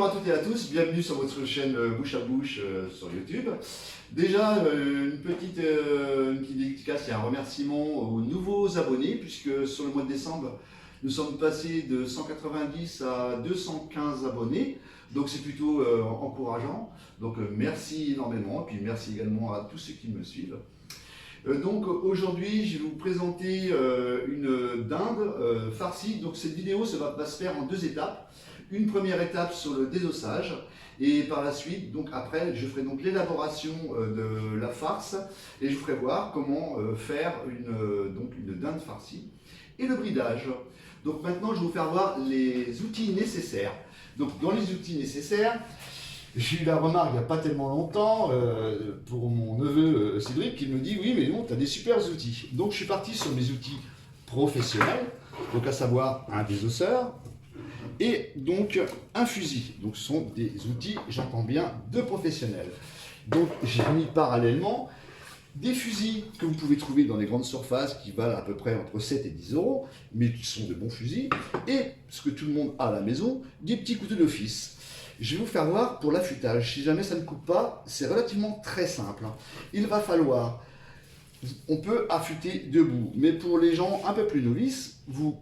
Bonjour à toutes et à tous, bienvenue sur votre chaîne Bouche à Bouche sur YouTube. Déjà, une petite dédicace et un remerciement aux nouveaux abonnés, puisque sur le mois de décembre, nous sommes passés de 190 à 215 abonnés. Donc c'est plutôt encourageant. Donc merci énormément, et puis merci également à tous ceux qui me suivent. Donc aujourd'hui, je vais vous présenter une dinde farcie. Donc cette vidéo, ça va se faire en deux étapes. Une première étape sur le désossage et par la suite, donc après, je ferai donc l'élaboration de la farce et je vous ferai voir comment faire une dinde farcie et le bridage. Donc maintenant, je vais vous faire voir les outils nécessaires. Donc dans les outils nécessaires, j'ai eu la remarque il n'y a pas tellement longtemps pour mon neveu Cédric qui me dit oui mais non, tu as des super outils. Donc je suis parti sur mes outils professionnels, donc à savoir un désosseur et donc un fusil. Donc ce sont des outils, j'entends bien, de professionnels. Donc j'ai mis parallèlement des fusils que vous pouvez trouver dans les grandes surfaces qui valent à peu près entre 7 et 10 €, mais qui sont de bons fusils, et ce que tout le monde a à la maison, des petits couteaux d'office. Je vais vous faire voir pour l'affûtage. Si jamais ça ne coupe pas, c'est relativement très simple. Il va falloir, on peut affûter debout, mais pour les gens un peu plus novices, vous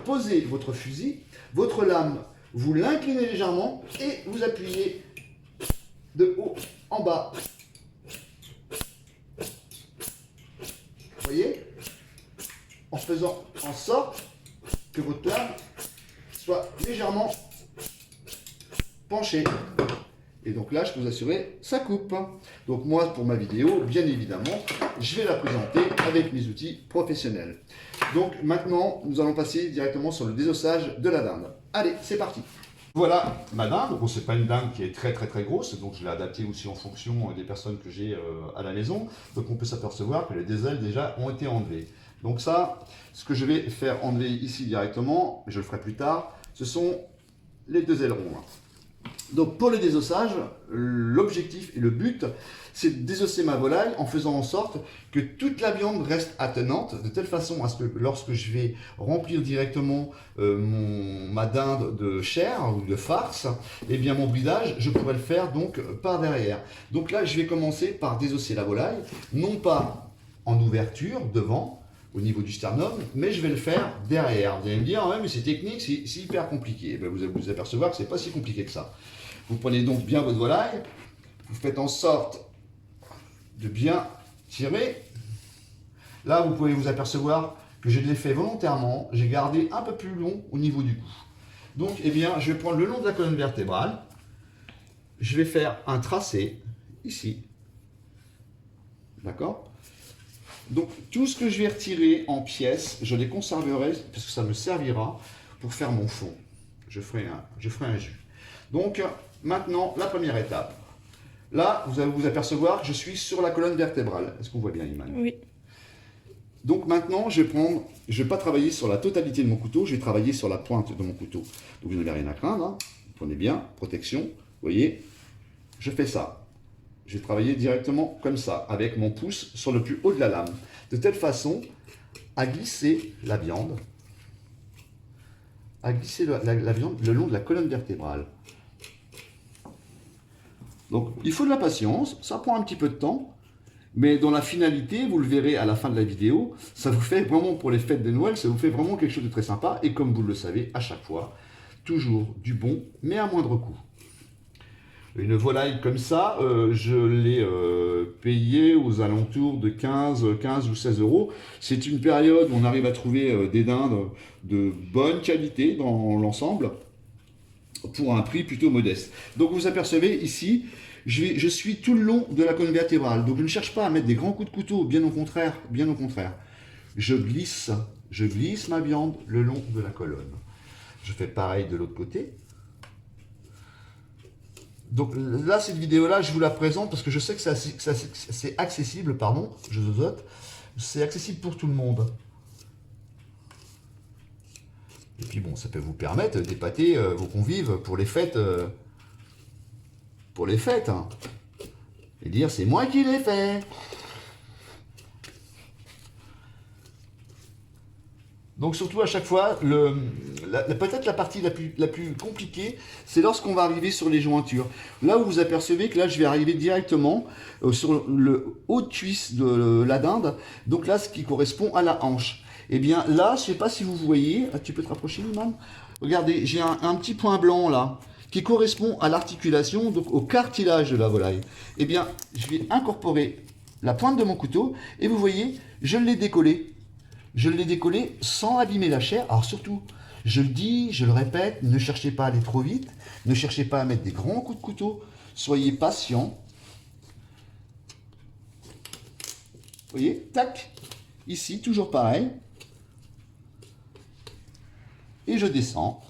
posez votre fusil, votre lame, vous l'inclinez légèrement et vous appuyez de haut en bas. Vous voyez? En faisant en sorte que votre lame soit légèrement penché. Et donc là, je peux vous assurer, ça coupe. Donc moi, pour ma vidéo, bien évidemment, je vais la présenter avec mes outils professionnels. Donc maintenant, nous allons passer directement sur le désossage de la dinde. Allez, c'est parti. Voilà ma dinde. Bon, c'est pas une dinde qui est très grosse, donc je l'ai adaptée aussi en fonction des personnes que j'ai à la maison. Donc on peut s'apercevoir que les deux ailes déjà ont été enlevées. Donc ça, ce que je vais faire enlever ici directement, je le ferai plus tard, ce sont les deux ailerons. Donc pour le désossage, l'objectif et le but, c'est de désosser ma volaille en faisant en sorte que toute la viande reste attenante, de telle façon à ce que lorsque je vais remplir directement ma dinde de chair ou de farce, et bien mon bridage, je pourrais le faire donc par derrière. Donc là, je vais commencer par désosser la volaille, non pas en ouverture devant, au niveau du sternum, mais je vais le faire derrière. Vous allez me dire, ouais, mais c'est technique, c'est hyper compliqué. Ben, vous allez vous apercevoir que c'est pas si compliqué que ça. Vous prenez donc bien votre volaille, vous faites en sorte de bien tirer. Là, vous pouvez vous apercevoir que je l'ai fait volontairement, j'ai gardé un peu plus long au niveau du cou. Donc, eh bien, je vais prendre le long de la colonne vertébrale, je vais faire un tracé ici, d'accord? Donc tout ce que je vais retirer en pièces, je les conserverai parce que ça me servira pour faire mon fond. Je ferai un jus. Donc maintenant, la première étape. Là, vous allez vous apercevoir que je suis sur la colonne vertébrale. Est-ce qu'on voit bien, Iman? Oui. Donc maintenant, je ne vais pas travailler sur la totalité de mon couteau, je vais travailler sur la pointe de mon couteau. Donc vous n'avez rien à craindre, hein. Prenez bien, protection, vous voyez, je fais ça. Je vais travailler directement comme ça, avec mon pouce sur le plus haut de la lame, de telle façon à glisser la viande, la viande le long de la colonne vertébrale. Donc il faut de la patience, ça prend un petit peu de temps, mais dans la finalité, vous le verrez à la fin de la vidéo, ça vous fait vraiment, pour les fêtes de Noël, ça vous fait vraiment quelque chose de très sympa, et comme vous le savez à chaque fois, toujours du bon, mais à moindre coût. Une volaille comme ça, je l'ai payée aux alentours de 15 ou 16 €. C'est une période où on arrive à trouver des dindes de bonne qualité dans l'ensemble, pour un prix plutôt modeste. Donc vous apercevez ici, je suis tout le long de la colonne vertébrale. Donc je ne cherche pas à mettre des grands coups de couteau, bien au contraire, bien au contraire. Je glisse ma viande le long de la colonne. Je fais pareil de l'autre côté. Donc là, cette vidéo-là, je vous la présente parce que je sais que c'est accessible, pardon, je zozote, c'est accessible pour tout le monde. Et puis bon, ça peut vous permettre d'épater vos convives pour les fêtes. Hein. Et dire, c'est moi qui l'ai fait. Donc surtout à chaque fois, peut-être la partie la plus compliquée, c'est lorsqu'on va arriver sur les jointures. Là où vous apercevez que là, je vais arriver directement sur le haut de cuisse de la dinde. Donc là, ce qui correspond à la hanche. Et bien là, je ne sais pas si vous voyez, tu peux te rapprocher, Iman? Regardez, j'ai un petit point blanc là, qui correspond à l'articulation, donc au cartilage de la volaille. Et bien, je vais incorporer la pointe de mon couteau, et vous voyez, je l'ai décollé. Je l'ai décollé sans abîmer la chair. Alors surtout, je le dis, je le répète, ne cherchez pas à aller trop vite, ne cherchez pas à mettre des grands coups de couteau, soyez patient. Vous voyez, tac, ici, toujours pareil. Et je descends.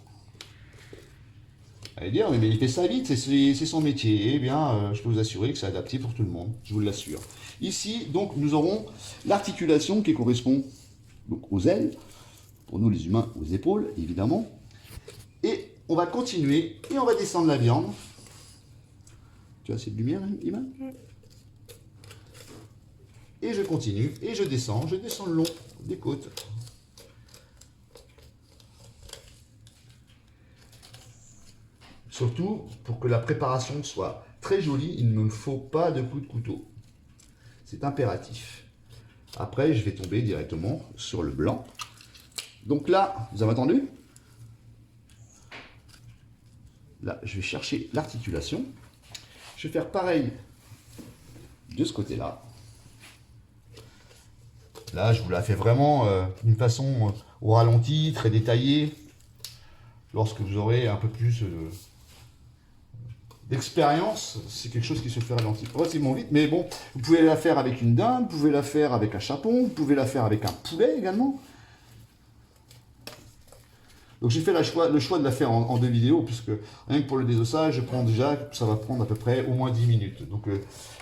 Allez dire, mais il fait ça vite, c'est son métier. Eh bien, je peux vous assurer que c'est adapté pour tout le monde, je vous l'assure. Ici, donc, nous aurons l'articulation qui correspond donc, aux ailes, pour nous les humains, aux épaules, évidemment. Et on va continuer, et on va descendre la viande. Tu as assez de lumière, Iman? Et je continue, et je descends le long des côtes. Surtout, pour que la préparation soit très jolie, il ne me faut pas de coup de couteau. C'est impératif. Après, je vais tomber directement sur le blanc. Donc là, vous avez entendu? Là, je vais chercher l'articulation. Je vais faire pareil de ce côté-là. Là, je vous la fais vraiment d'une façon au ralenti, très détaillée. Lorsque vous aurez un peu plus d'expérience, c'est quelque chose qui se fait ralentir relativement vite. Mais bon, vous pouvez la faire avec une dinde, vous pouvez la faire avec un chapon, vous pouvez la faire avec un poulet également. Donc j'ai fait le choix de la faire en 2 vidéos, puisque rien que pour le désossage, je prends déjà, ça va prendre à peu près au moins 10 minutes. Donc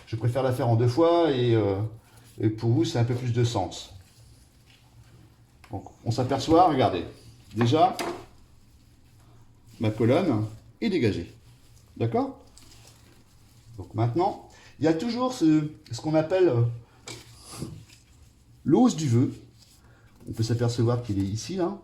je préfère la faire en 2 fois, et pour vous, c'est un peu plus de sens. Donc on s'aperçoit, regardez, déjà, ma colonne est dégagée. D'accord? Donc maintenant, il y a toujours ce qu'on appelle l'os du vœu. On peut s'apercevoir qu'il est ici, là.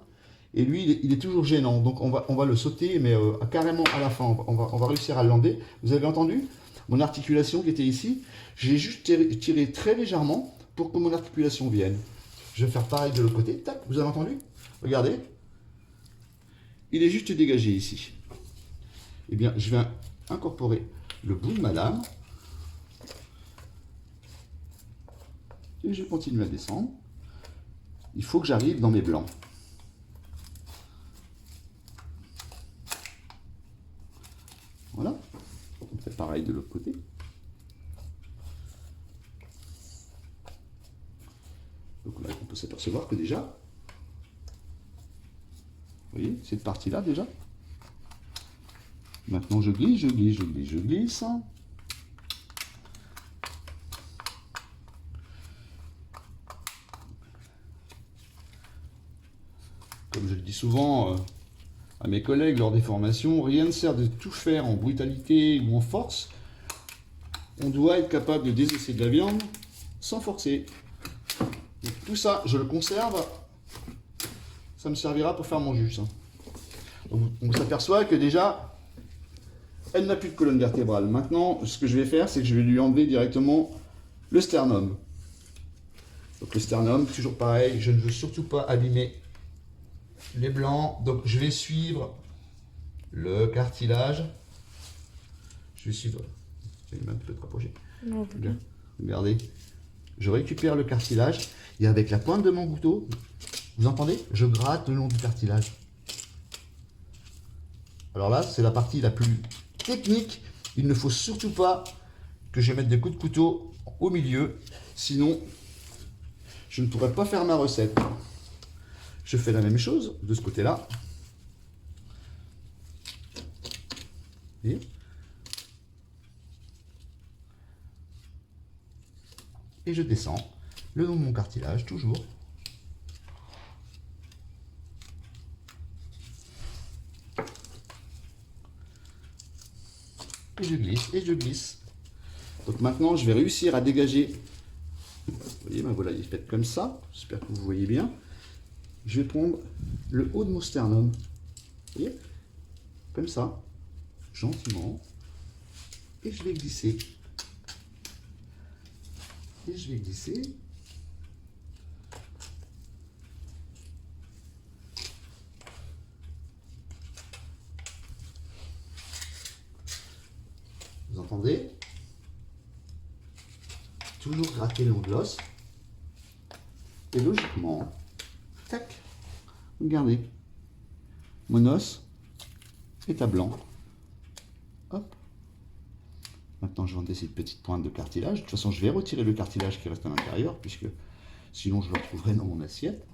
Et lui, il est toujours gênant. Donc on va le sauter, mais carrément à la fin. On va réussir à l'enlever. Vous avez entendu? Mon articulation qui était ici, j'ai juste tiré très légèrement pour que mon articulation vienne. Je vais faire pareil de l'autre côté. Tac, vous avez entendu? Regardez. Il est juste dégagé ici. Eh bien, je vais incorporer le bout de ma lame. Et je continue à descendre. Il faut que j'arrive dans mes blancs. Voilà. On fait pareil de l'autre côté. Donc là, on peut s'apercevoir que déjà, vous voyez, cette partie-là déjà. Maintenant, je glisse, je glisse, je glisse, je glisse. Comme je le dis souvent à mes collègues lors des formations, rien ne sert de tout faire en brutalité ou en force. On doit être capable de désosser de la viande sans forcer. Donc, tout ça, je le conserve. Ça me servira pour faire mon jus. Ça. Donc, on s'aperçoit que déjà, elle n'a plus de colonne vertébrale. Maintenant, ce que je vais faire, c'est que je vais lui enlever directement le sternum. Donc le sternum, toujours pareil, je ne veux surtout pas abîmer les blancs. Donc je vais suivre le cartilage. Je vais suivre. Tu peux te rapprocher. Non, regardez. Je récupère le cartilage et avec la pointe de mon couteau, vous entendez? Je gratte le long du cartilage. Alors là, c'est la partie la plus technique. Il ne faut surtout pas que je mette des coups de couteau au milieu, sinon je ne pourrais pas faire ma recette. Je fais la même chose de ce côté-là. Et je descends le long de mon cartilage, toujours. Et je glisse, et je glisse. Donc maintenant, je vais réussir à dégager. Vous voyez, ma volaille est faite comme ça. J'espère que vous voyez bien. Je vais prendre le haut de mon sternum. voyez, comme ça, gentiment, et je vais glisser. Et je vais glisser. Vous entendez? Toujours gratter le long de l'os. Et logiquement, tac, regardez, mon os est à blanc. Hop. Maintenant, je vais enlever cette petite pointe de cartilage. De toute façon, je vais retirer le cartilage qui reste à l'intérieur, puisque sinon je le retrouverai dans mon assiette.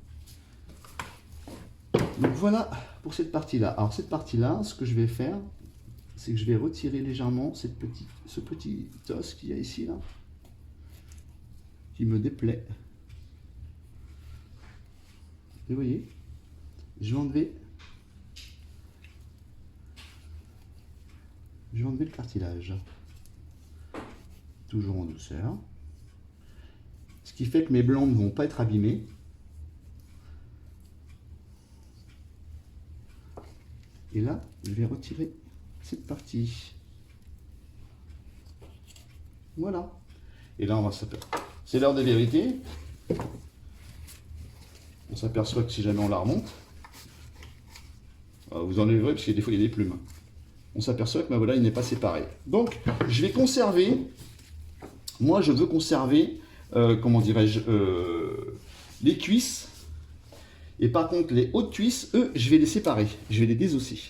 Donc voilà pour cette partie-là. Alors cette partie-là, ce que je vais faire, c'est que je vais retirer légèrement ce petit os qu'il y a ici, là, qui me déplaît. Et vous voyez, je vais enlever le cartilage. Toujours en douceur. Ce qui fait que mes blancs ne vont pas être abîmés. Et là, je vais retirer cette partie. Voilà. Et là, on va s'apercevoir. C'est l'heure de vérité. On s'aperçoit que si jamais on la remonte, vous enlèverez parce que des fois il y a des plumes. On s'aperçoit que voilà, il n'est pas séparé. Donc, je vais conserver. Moi, je veux conserver, comment dirais-je, les cuisses. Et par contre, les hautes cuisses, eux, je vais les séparer. Je vais les désosser.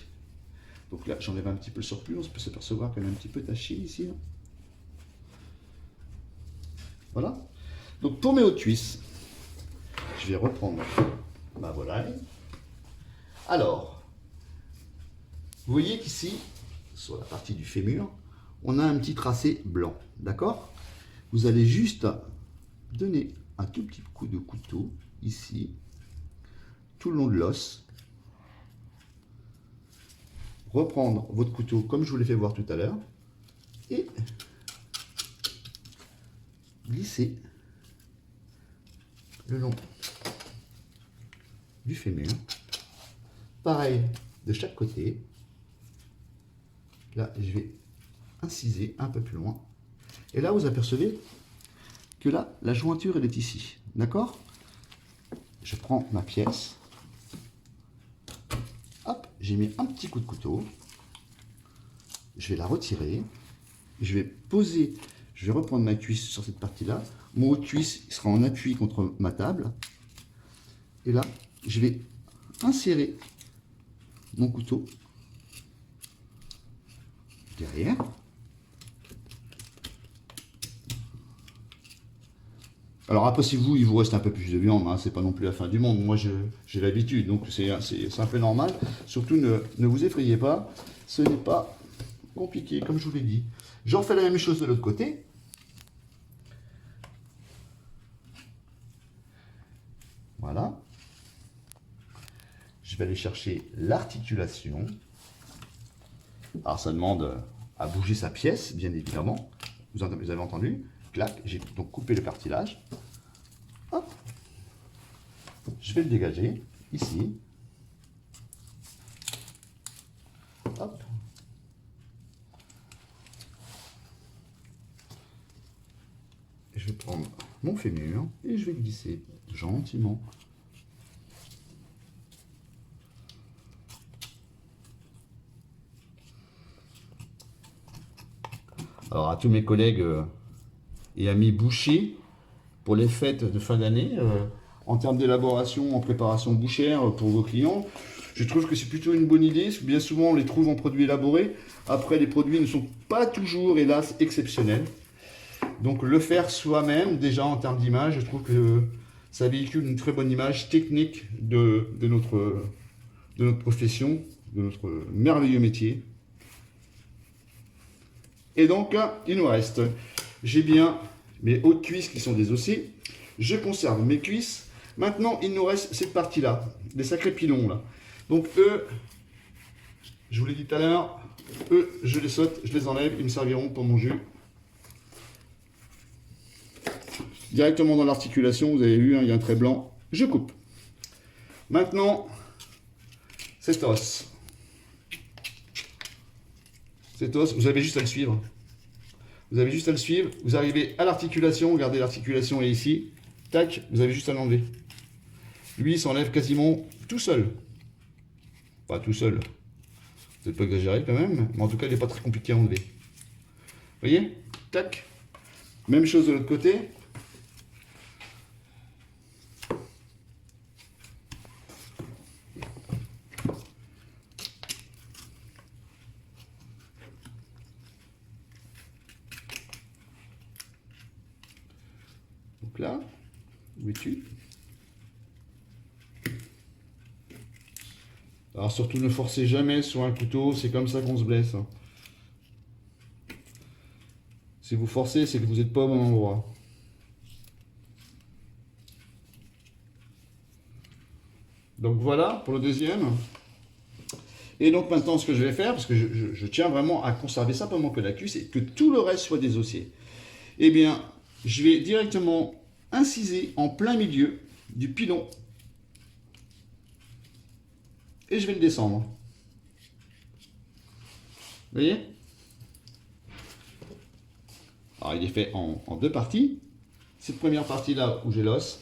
Donc là, j'enlève un petit peu le surplus. On peut s'apercevoir qu'elle est un petit peu tachée ici. Là. Voilà. Donc pour mes hautes cuisses, je vais reprendre ma volaille. Alors, vous voyez qu'ici, sur la partie du fémur, on a un petit tracé blanc. D'accord? Vous allez juste donner un tout petit coup de couteau ici, tout le long de l'os. Reprendre votre couteau comme je vous l'ai fait voir tout à l'heure et glisser le long du fémur. Pareil de chaque côté. Là, je vais inciser un peu plus loin. Et là, vous apercevez que là, la jointure, elle est ici. D'accord? Je prends ma pièce. Hop, j'ai mis un petit coup de couteau. Je vais la retirer. Je vais poser, je vais reprendre ma cuisse sur cette partie-là. Mon haut de cuisse sera en appui contre ma table. Et là, je vais insérer mon couteau derrière. Alors après, si vous, il vous reste un peu plus de viande, hein, c'est pas non plus la fin du monde. Moi, j'ai l'habitude, donc c'est un peu normal. Surtout, ne vous effrayez pas, ce n'est pas compliqué, comme je vous l'ai dit. J'en fais la même chose de l'autre côté. Voilà. Je vais aller chercher l'articulation. Alors, ça demande à bouger sa pièce, bien évidemment. Vous avez entendu? Clac, j'ai donc coupé le cartilage. Hop. Je vais le dégager ici. Hop. Je vais prendre mon fémur et je vais glisser gentiment. Alors à tous mes collègues et amis bouchers, pour les fêtes de fin d'année, en termes d'élaboration, en préparation bouchère pour vos clients, je trouve que c'est plutôt une bonne idée. Bien souvent, on les trouve en produits élaborés. Après, les produits ne sont pas toujours, hélas, exceptionnels. Donc, le faire soi-même, déjà en termes d'image, je trouve que ça véhicule une très bonne image technique de notre profession, de notre merveilleux métier. Et donc, il nous reste, j'ai bien mes hautes cuisses qui sont désossées. Je conserve mes cuisses. Maintenant, il nous reste cette partie-là, les sacrés pilons là. Donc eux, je vous l'ai dit tout à l'heure, eux, je les saute, je les enlève, ils me serviront pour mon jus. Directement dans l'articulation, vous avez vu, hein, il y a un trait blanc, je coupe. Maintenant, cet os. Cet os, vous avez juste à le suivre. Vous avez juste à le suivre. Vous arrivez à l'articulation. Regardez, l'articulation est ici. Tac, vous avez juste à l'enlever. Lui, il s'enlève quasiment tout seul. Pas tout seul. Peut-être pas exagéré quand même. Mais en tout cas, il n'est pas très compliqué à enlever. Vous voyez? Tac. Même chose de l'autre côté. Donc là, où es-tu? Alors surtout ne forcez jamais sur un couteau, c'est comme ça qu'on se blesse. Si vous forcez, c'est que vous n'êtes pas au bon endroit. Donc voilà pour le deuxième. Et donc maintenant ce que je vais faire, parce que je tiens vraiment à conserver simplement que la cuisse et que tout le reste soit désossé. Eh bien, je vais directement inciser en plein milieu du pilon. Et je vais le descendre. Vous voyez? Alors il est fait en deux parties. Cette première partie là où j'ai l'os.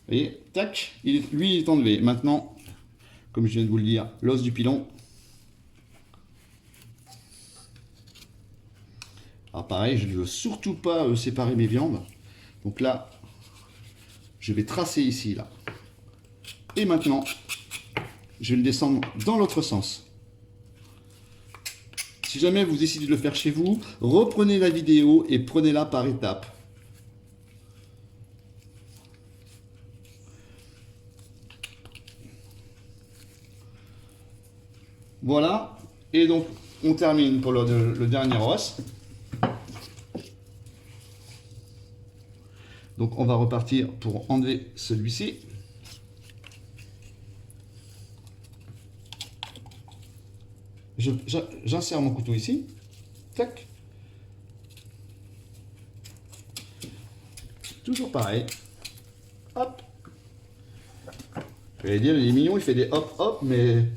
Vous voyez? Tac, lui il est enlevé. Maintenant, comme je viens de vous le dire, l'os du pilon. Alors pareil, je ne veux surtout pas séparer mes viandes. Donc là, je vais tracer ici, là. Et maintenant, je vais le descendre dans l'autre sens. Si jamais vous décidez de le faire chez vous, reprenez la vidéo et prenez-la par étapes. Voilà. Et donc, on termine pour le dernier os. Donc on va repartir pour enlever celui-ci. J'insère mon couteau ici. Tac. Toujours pareil. Hop. Je vais dire, il est mignon, il fait des hop hop, mais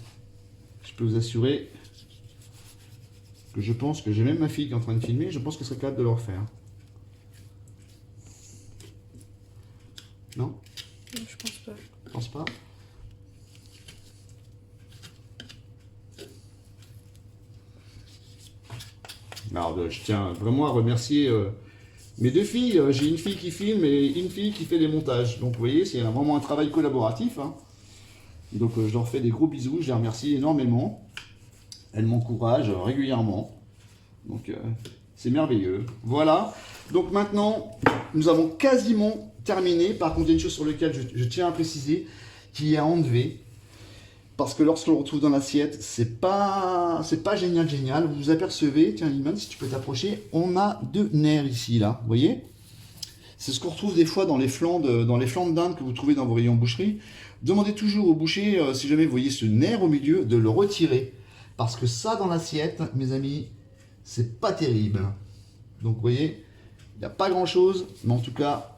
je peux vous assurer que je pense que j'ai même ma fille qui est en train de filmer, je pense qu'elle serait capable de le refaire. Non? Non, je pense pas. Je pense pas. Alors, je tiens vraiment à remercier mes deux filles. J'ai une fille qui filme et une fille qui fait les montages. Donc, vous voyez, c'est vraiment un travail collaboratif. Hein. Donc, je leur fais des gros bisous. Je les remercie énormément. Elles m'encouragent régulièrement. Donc, c'est merveilleux. Voilà. Donc, maintenant, nous avons quasiment terminé. Par contre, il y a une chose sur laquelle je tiens à préciser, qui est à enlever. Parce que lorsqu'on le retrouve dans l'assiette, c'est pas génial. Vous vous apercevez, tiens Iman, si tu peux t'approcher, on a deux nerfs ici, là, vous voyez? C'est ce qu'on retrouve des fois dans les flancs de dinde que vous trouvez dans vos rayons boucherie. Demandez toujours au boucher, si jamais vous voyez ce nerf au milieu, de le retirer. Parce que ça, dans l'assiette, mes amis, c'est pas terrible. Donc, vous voyez, il n'y a pas grand-chose, mais en tout cas,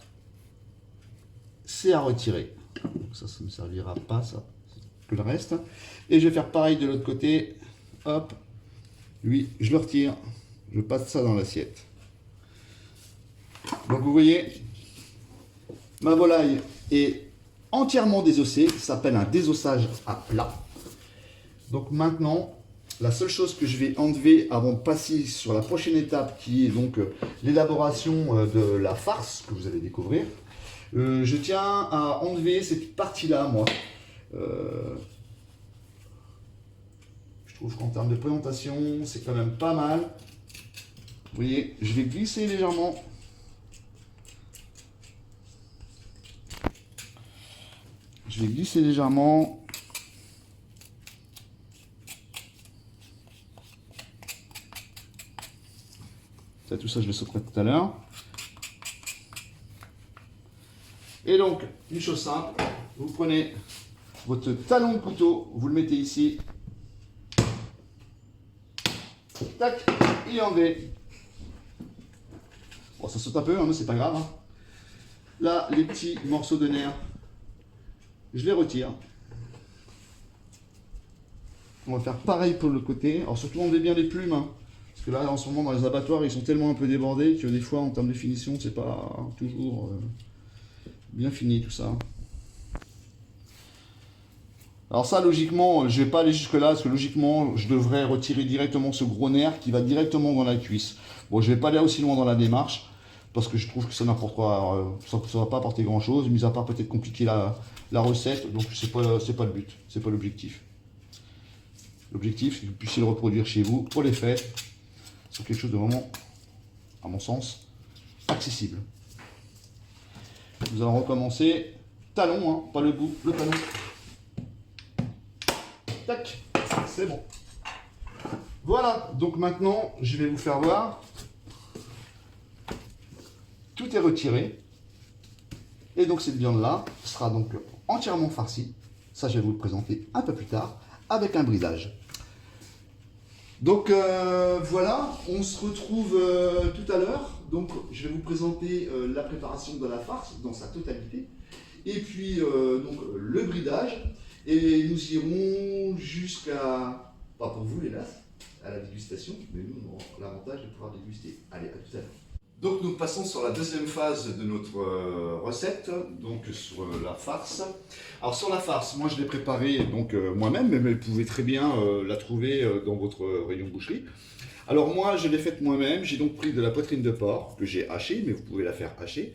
c'est à retirer. Donc ça ne me servira pas, ça. Que le reste. Et je vais faire pareil de l'autre côté. Hop. Lui, je le retire. Je passe ça dans l'assiette. Donc vous voyez, ma volaille est entièrement désossée. Ça s'appelle un désossage à plat. Donc maintenant, la seule chose que je vais enlever avant de passer sur la prochaine étape, qui est donc l'élaboration de la farce que vous allez découvrir. Je tiens à enlever cette partie-là, moi. Je trouve qu'en termes de présentation, c'est quand même pas mal. Vous voyez, je vais glisser légèrement. Je vais glisser légèrement. Ça, tout ça, je le sauterai tout à l'heure. Et donc, une chose simple, vous prenez votre talon de couteau, vous le mettez ici. Tac, il est enlevé. Bon, ça saute un peu, hein, mais c'est pas grave. Hein. Là, les petits morceaux de nerfs, je les retire. On va faire pareil pour le côté. Alors surtout enlevez bien les plumes, hein. Parce que là en ce moment dans les abattoirs ils sont tellement un peu débordés que des fois en termes de finition c'est pas toujours bien fini tout ça. Alors ça logiquement je vais pas aller jusque là parce que logiquement je devrais retirer directement ce gros nerf qui va directement dans la cuisse. Bon, je vais pas aller aussi loin dans la démarche parce que je trouve que ça n'apportera, ça va pas apporter grand chose, mis à part peut-être compliquer la recette. Donc c'est pas le but, c'est pas l'objectif. L'objectif, c'est que vous puissiez le reproduire chez vous pour les fêtes, sur quelque chose de vraiment, à mon sens, accessible. Nous allons recommencer talon, hein, pas le bout, le talon. Tac, c'est bon. Voilà, donc maintenant, je vais vous faire voir. Tout est retiré. Et donc cette viande-là sera donc entièrement farcie. Ça, je vais vous le présenter un peu plus tard, avec un brisage. Donc voilà, on se retrouve tout à l'heure. Donc je vais vous présenter la préparation de la farce dans sa totalité. Et puis donc le bridage. Et nous irons jusqu'à, pas pour vous hélas, à la dégustation, mais nous on aura l'avantage de pouvoir déguster. Allez, à tout à l'heure. Donc nous passons sur la deuxième phase de notre recette, donc sur la farce. Alors sur la farce, moi je l'ai préparée donc moi-même, mais vous pouvez très bien la trouver dans votre rayon boucherie. Alors moi je l'ai faite moi-même, j'ai donc pris de la poitrine de porc que j'ai hachée, mais vous pouvez la faire hacher.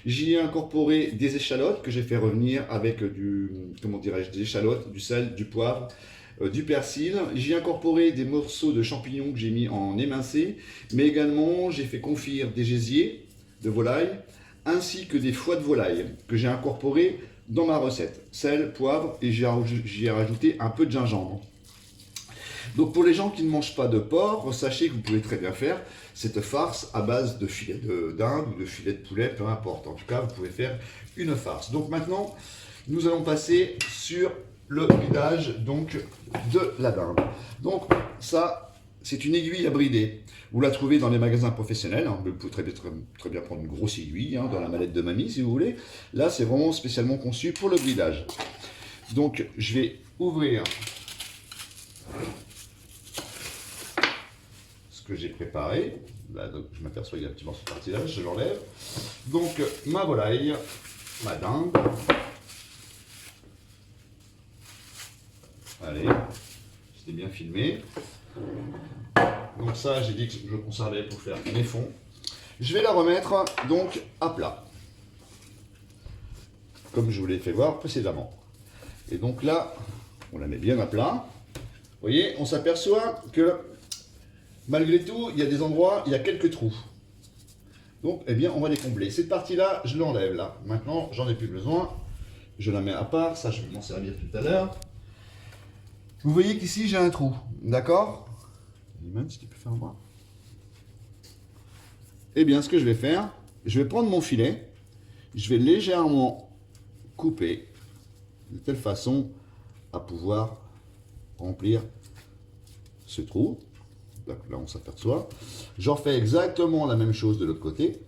J'y ai incorporé des échalotes que j'ai fait revenir avec des échalotes, du sel, du poivre, du persil. J'y ai incorporé des morceaux de champignons que j'ai mis en émincé, mais également j'ai fait confire des gésiers de volaille, ainsi que des foies de volaille que j'ai incorporés dans ma recette. Sel, poivre et j'y ai rajouté un peu de gingembre. Donc pour les gens qui ne mangent pas de porc, sachez que vous pouvez très bien faire cette farce à base de filet de dinde ou de filet de poulet, peu importe. En tout cas, vous pouvez faire une farce. Donc maintenant, nous allons passer sur le bridage donc, de la dinde. Donc ça, c'est une aiguille à brider. Vous la trouvez dans les magasins professionnels. Hein. Vous pouvez très bien prendre une grosse aiguille hein, dans la mallette de mamie si vous voulez. Là, c'est vraiment spécialement conçu pour le bridage. Donc je vais ouvrir que j'ai préparé. Là, donc, je m'aperçois qu'il y a un petit morceau de partie-là, je l'enlève. Donc, ma volaille, ma dinde. Allez, c'était bien filmé. Donc ça, j'ai dit que je conservais pour faire mes fonds. Je vais la remettre donc à plat, comme je vous l'ai fait voir précédemment. Et donc là, on la met bien à plat. Vous voyez, on s'aperçoit que malgré tout, il y a des endroits, il y a quelques trous. Donc, eh bien, on va les combler. Cette partie-là, je l'enlève là. Maintenant, j'en ai plus besoin. Je la mets à part. Ça, je vais m'en servir tout à l'heure. Vous voyez qu'ici, j'ai un trou. D'accord? Même si tu peux faire voir. Eh bien, ce que je vais faire, je vais prendre mon filet. Je vais légèrement couper de telle façon à pouvoir remplir ce trou. Là, on s'aperçoit. J'en fais exactement la même chose de l'autre côté.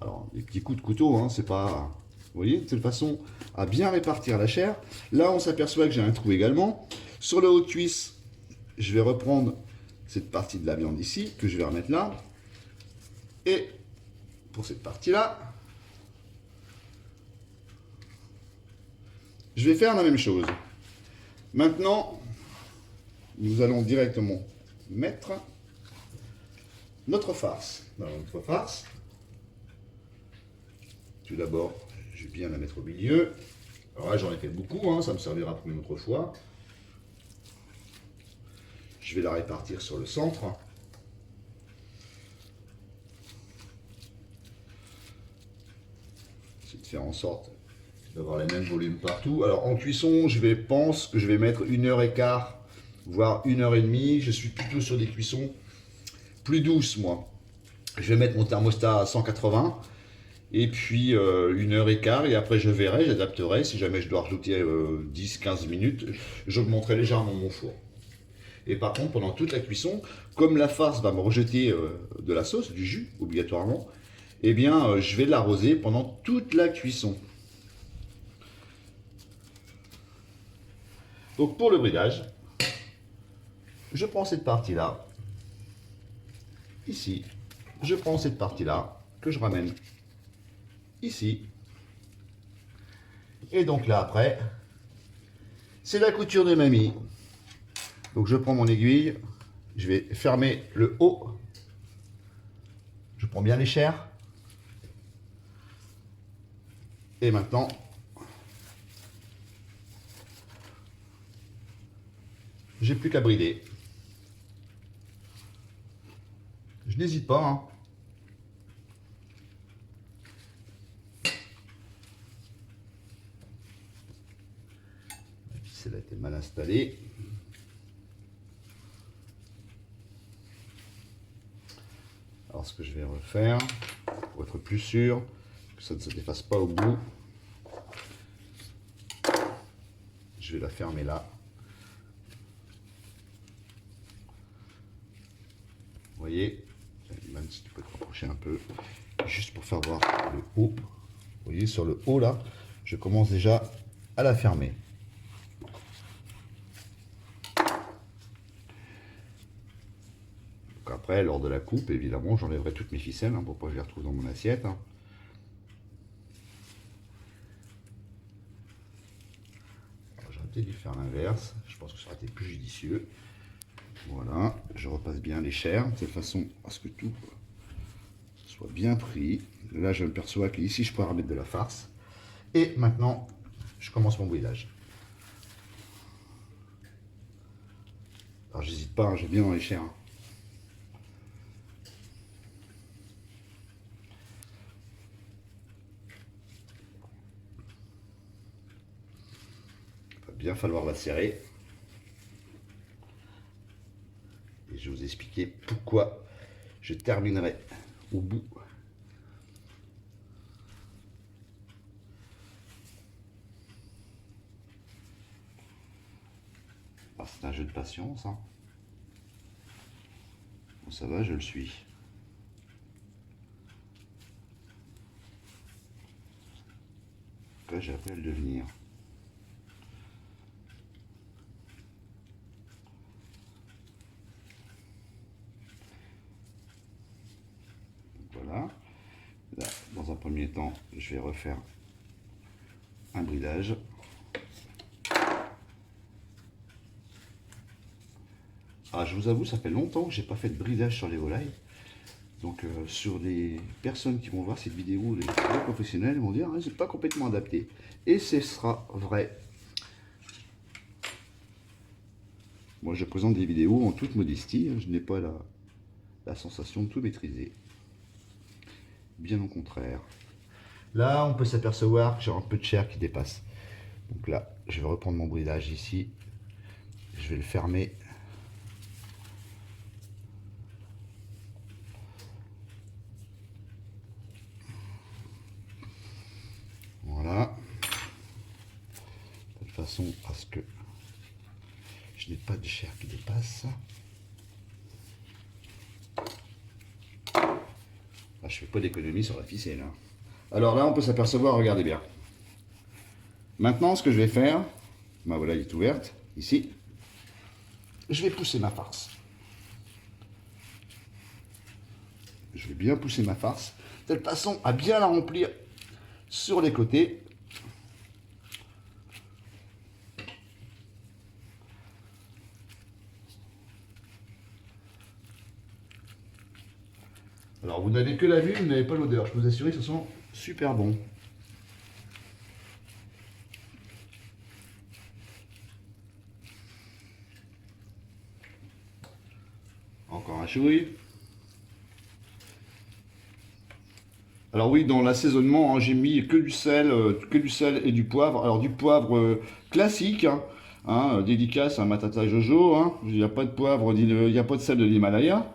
Alors, des petits coups de couteau, hein, c'est pas... Vous voyez, de telle façon à bien répartir la chair. Là, on s'aperçoit que j'ai un trou également. Sur le haut de cuisse, je vais reprendre cette partie de la viande ici, que je vais remettre là. Et pour cette partie-là, je vais faire la même chose. Maintenant, nous allons directement mettre notre farce. Alors, notre farce, tout d'abord, je vais bien la mettre au milieu. Alors là, j'en ai fait beaucoup, hein, ça me servira pour une autre fois. Je vais la répartir sur le centre. C'est de faire en sorte d'avoir les mêmes volumes partout. Alors en cuisson, pense que je vais mettre 1h15, voire 1h30. Je suis plutôt sur des cuissons plus douces, moi. Je vais mettre mon thermostat à 180. Et puis 1h15, et après je verrai, j'adapterai. Si jamais je dois rajouter 10-15 minutes, j'augmenterai légèrement mon four. Et par contre, pendant toute la cuisson, comme la farce va me rejeter de la sauce, du jus, obligatoirement, eh bien, je vais l'arroser pendant toute la cuisson. Donc pour le bridage, je prends cette partie-là, ici. Je prends cette partie-là, que je ramène ici. Et donc là, après, c'est la couture de mamie. Donc je prends mon aiguille, je vais fermer le haut. Je prends bien l'échere. Et maintenant, j'ai plus qu'à brider. Je n'hésite pas, hein. La ficelle a été mal installée. Alors ce que je vais refaire, pour être plus sûr que ça ne se défasse pas au bout, je vais la fermer là. Vous voyez, même si tu peux te rapprocher un peu, juste pour faire voir le haut. Vous voyez, sur le haut là, je commence déjà à la fermer. Donc après, lors de la coupe, évidemment, j'enlèverai toutes mes ficelles hein, pour pas que je les retrouve dans mon assiette. Hein. J'aurais peut-être dû faire l'inverse, je pense que ça aurait été plus judicieux. Voilà, je repasse bien les chairs, de cette façon à ce que tout soit bien pris. Là, je me perçois qu'ici, je peux remettre de la farce. Et maintenant, je commence mon bridage. Alors, j'hésite pas, hein, j'ai bien dans les chairs. Hein. Il va bien falloir la serrer. Je vais vous expliquer pourquoi je terminerai au bout. Ah, c'est un jeu de patience. Hein. Bon, ça va, je le suis. Là, j'ai appris à le devenir. Voilà. Là, dans un premier temps, je vais refaire un bridage. Ah, je vous avoue, ça fait longtemps que j'ai pas fait de bridage sur les volailles. Donc sur les personnes qui vont voir cette vidéo, les professionnels vont dire ah, c'est pas complètement adapté. Et ce sera vrai. Moi, je présente des vidéos en toute modestie. Je n'ai pas la sensation de tout maîtriser. Bien au contraire. Là, on peut s'apercevoir que j'ai un peu de chair qui dépasse. Donc là, je vais reprendre mon bridage ici. Je vais le fermer. Voilà. De façon à ce que je n'ai pas de chair qui dépasse. Ah, je fais pas d'économie sur la ficelle. Hein. Alors là, on peut s'apercevoir, regardez bien. Maintenant, ce que je vais faire, ma volaille est ouverte, ici. Je vais pousser ma farce. Je vais bien pousser ma farce, de telle façon à bien la remplir sur les côtés. Alors, vous n'avez que la vue, vous n'avez pas l'odeur. Je peux vous assurer que ce sont super bons. Encore un chouille. Alors oui, dans l'assaisonnement, hein, j'ai mis que du sel et du poivre. Alors du poivre classique, hein, dédicace à Matata Jojo. Hein. Il n'y a pas de poivre, il n'y a pas de sel de l'Himalaya.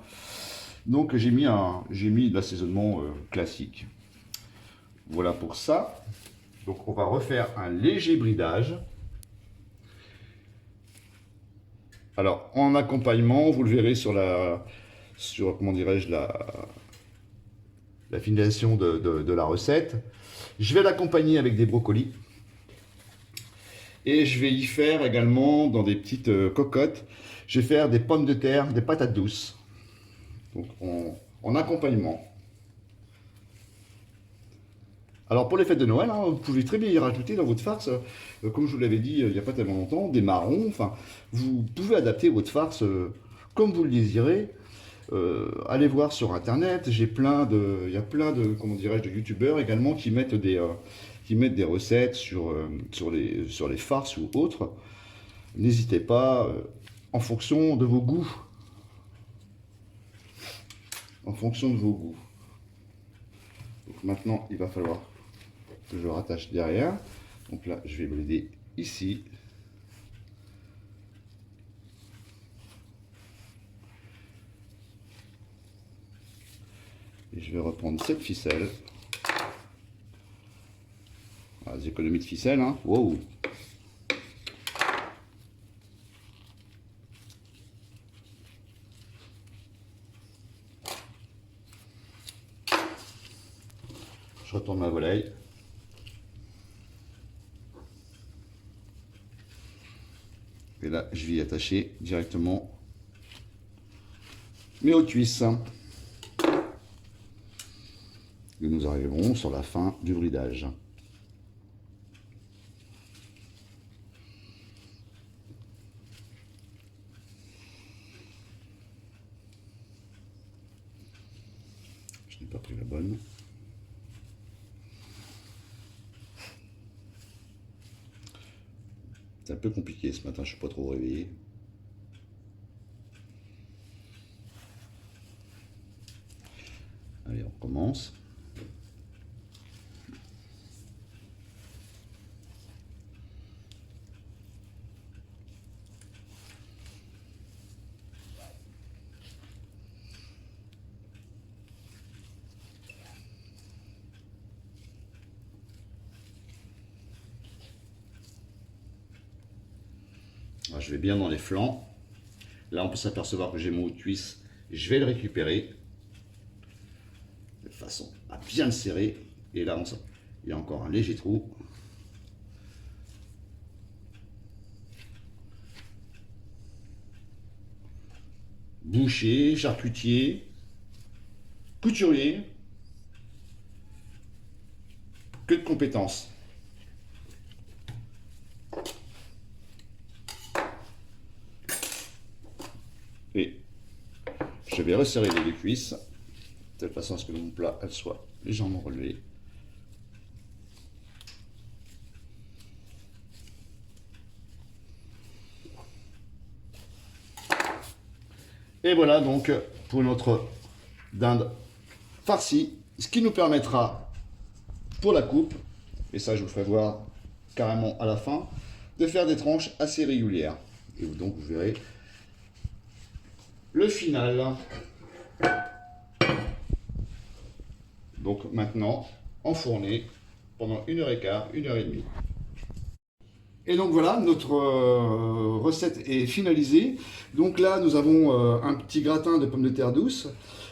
Donc j'ai mis de l'assaisonnement classique. Voilà pour ça. Donc on va refaire un léger bridage. Alors en accompagnement, vous le verrez sur comment dirais-je, la finalisation de la recette. Je vais l'accompagner avec des brocolis. Et je vais y faire également, dans des petites cocottes, je vais faire des pommes de terre, des patates douces. Donc en accompagnement. Alors pour les fêtes de Noël, hein, vous pouvez très bien y rajouter dans votre farce, comme je vous l'avais dit il n'y a pas tellement longtemps, des marrons. Enfin, vous pouvez adapter votre farce comme vous le désirez. Allez voir sur internet, il y a plein de, comment dirais-je, de youtubeurs également qui mettent des recettes sur les farces ou autres. N'hésitez pas, en fonction de vos goûts. En fonction de vos goûts. Donc maintenant, il va falloir que je rattache derrière. Donc là, je vais brider ici. Et je vais reprendre cette ficelle. Voilà, des économies de ficelle, hein. Wow. Je retourne ma volaille. Et là, je vais y attacher directement mes hautes cuisses. Et nous arriverons sur la fin du bridage. Je n'ai pas pris la bonne. C'est un peu compliqué ce matin, je ne suis pas trop réveillé. Allez, on recommence. Alors, je vais bien dans les flancs. Là, on peut s'apercevoir que j'ai mon haut de cuisse. Je vais le récupérer de façon à bien le serrer. Et là, il y a encore un léger trou. Boucher, charcutier, couturier, que de compétences. Et je vais resserrer les deux cuisses, de telle façon à ce que mon plat elle soit légèrement relevée. Et voilà donc pour notre dinde farcie, ce qui nous permettra pour la coupe, et ça je vous ferai voir carrément à la fin, de faire des tranches assez régulières. Et donc vous verrez le final. Donc maintenant, enfourner pendant 1h15, 1h30. Et donc voilà, notre recette est finalisée. Donc là, nous avons un petit gratin de pommes de terre douces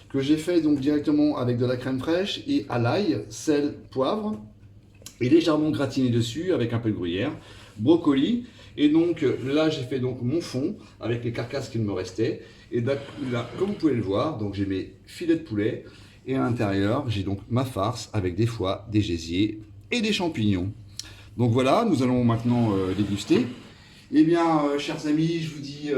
que j'ai fait donc directement avec de la crème fraîche et à l'ail, sel, poivre et légèrement gratiné dessus avec un peu de gruyère, brocoli. Et donc là, j'ai fait donc mon fond avec les carcasses qu'il me restait. Et là, comme vous pouvez le voir, donc j'ai mes filets de poulet et à l'intérieur, j'ai donc ma farce avec des foies, des gésiers et des champignons. Donc voilà, nous allons maintenant déguster. Eh bien, chers amis, je vous dis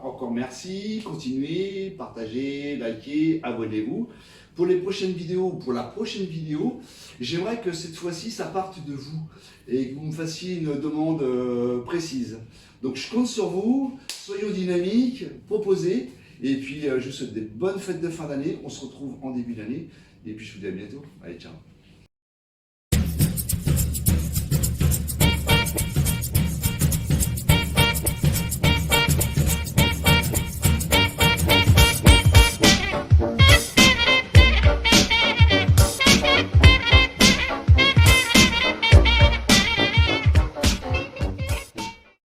encore merci. Continuez, partagez, likez, abonnez-vous. Pour les prochaines vidéos, pour la prochaine vidéo, j'aimerais que cette fois-ci, ça parte de vous et que vous me fassiez une demande précise. Donc je compte sur vous, soyons dynamiques, proposez. Et puis, je vous souhaite des bonnes fêtes de fin d'année. On se retrouve en début d'année. Et puis, je vous dis à bientôt. Allez, ciao.